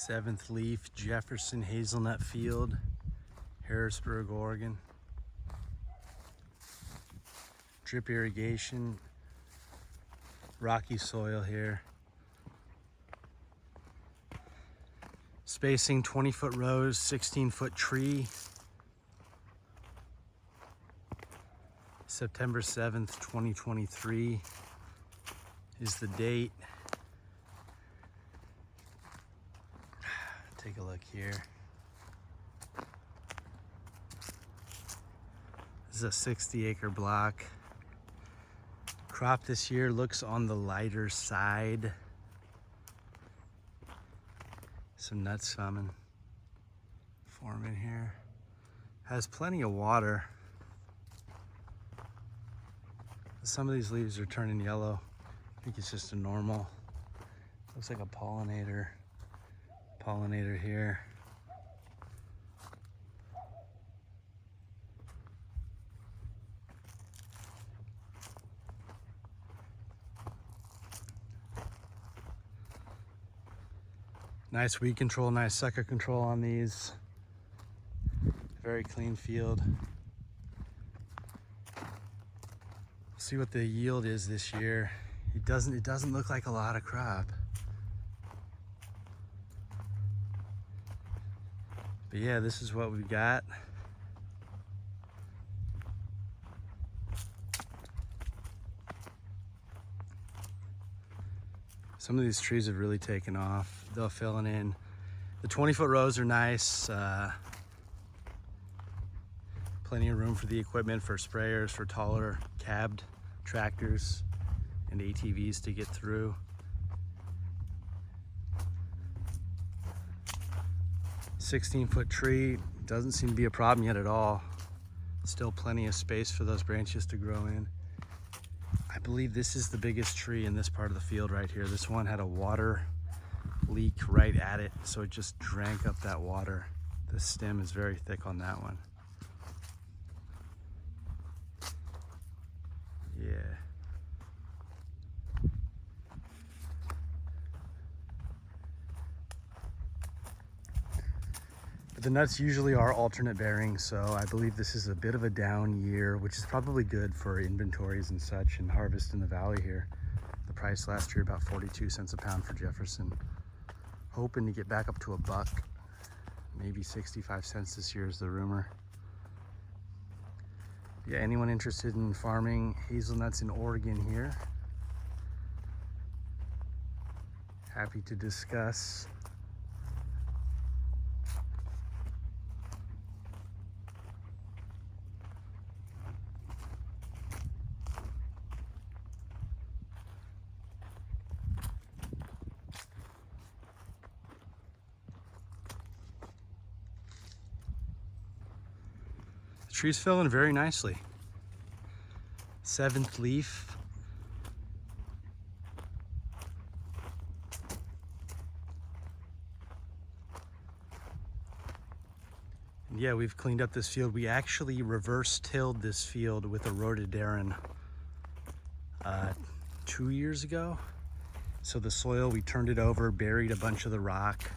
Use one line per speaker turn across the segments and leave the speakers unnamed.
Seventh leaf, Jefferson hazelnut field, Harrisburg, Oregon. Drip irrigation, rocky soil here. Spacing 20-foot rows, 16-foot tree. September 7th, 2023 is the date. Take a look here. This is a 60-acre block. Crop this year looks on the lighter side. Some nuts forming here. Has plenty of water. Some of these leaves are turning yellow. I think it's just a normal. Looks like a pollinator here. Nice weed control, nice sucker control on these. Very clean field. See what the yield is this year. It doesn't look like a lot of crop. But yeah, this is what we've got. Some of these trees have really taken off. They're filling in. The 20-foot rows are nice. Plenty of room for the equipment, for sprayers, for taller cabbed tractors and ATVs to get through. "16-foot tree, doesn't seem to be a problem yet at all. Still plenty of space for those branches to grow in. I believe this is the biggest tree in this part of the field right here. This one had a water leak right at it, so it just drank up that water. The stem is very thick on that one. Yeah. But the nuts usually are alternate bearing, so I believe this is a bit of a down year, which is probably good for inventories and such and harvest in the valley here. The price last year about 42 cents a pound for Jefferson. Hoping to get back up to $1, maybe 65 cents this year is the rumor. Yeah, anyone interested in farming hazelnuts in Oregon here, happy to discuss. The tree's filling very nicely. 7th leaf. And yeah, we've cleaned up this field. We actually reverse tilled this field with a rhododendron 2 years ago. So the soil, we turned it over, buried a bunch of the rock,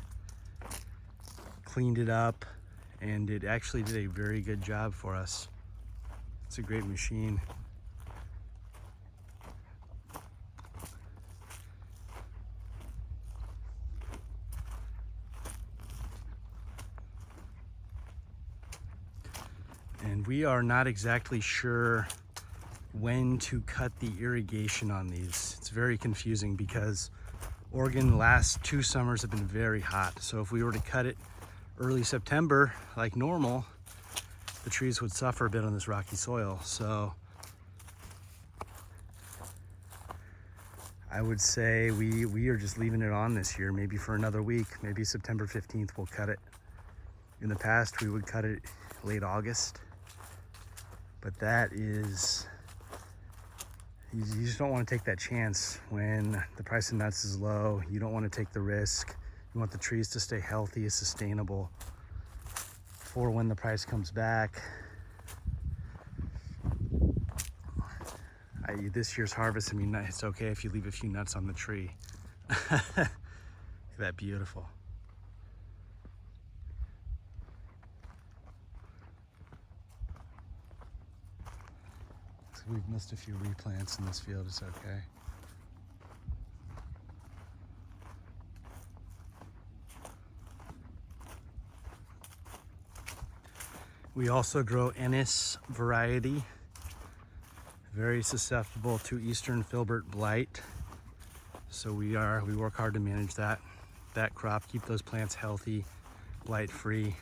cleaned it up, and it actually did a very good job for us. It's a great machine. And we are not exactly sure when to cut the irrigation on these. It's very confusing because Oregon the last 2 summers have been very hot. So if we were to cut it early September like normal, the trees would suffer a bit on this rocky soil. So I would say we are just leaving it on this year, maybe for another week. Maybe September 15th we'll cut it. In the past we would cut it late August, but that is, you just don't want to take that chance when the price of nuts is low. You don't want to take the risk. You want the trees to stay healthy and sustainable for when the price comes back. This year's harvest, I mean, it's okay if you leave a few nuts on the tree. Look at that, beautiful. we've missed a few replants in this field. It's okay. We also grow Ennis variety, very susceptible to eastern filbert blight. So we work hard to manage that crop, keep those plants healthy, blight free.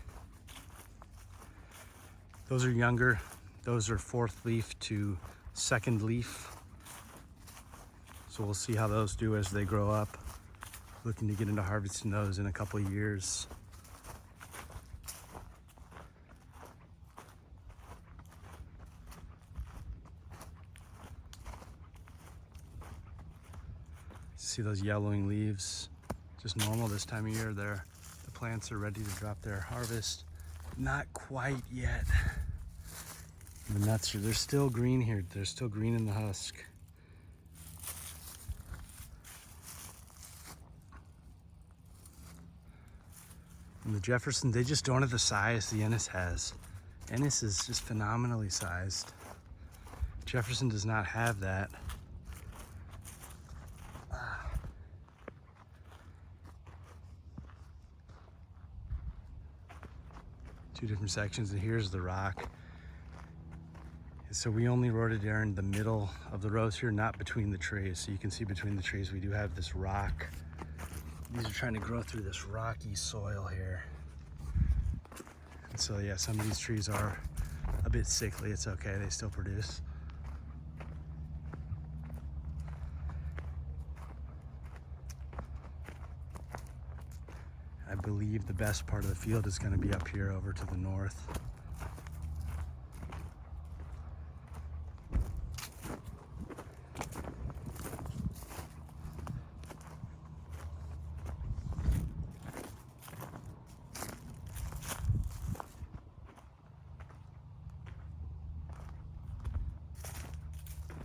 Those are younger. Those are fourth leaf to second leaf. So we'll see how those do as they grow up. Looking to get into harvesting those in a couple of years. See those yellowing leaves, just normal this time of year. The plants are ready to drop their harvest. Not quite yet. The nuts they're still green here. They're still green in the husk. And the Jefferson, they just don't have the size the Ennis has. Ennis is just phenomenally sized. Jefferson does not have that. Two different sections, and here's the rock. So we only rhododendron in the middle of the rows here, not between the trees. So you can see between the trees we do have this rock. These are trying to grow through this rocky soil here. And so yeah, some of these trees are a bit sickly. It's okay, they still produce. I believe the best part of the field is going to be up here over to the north.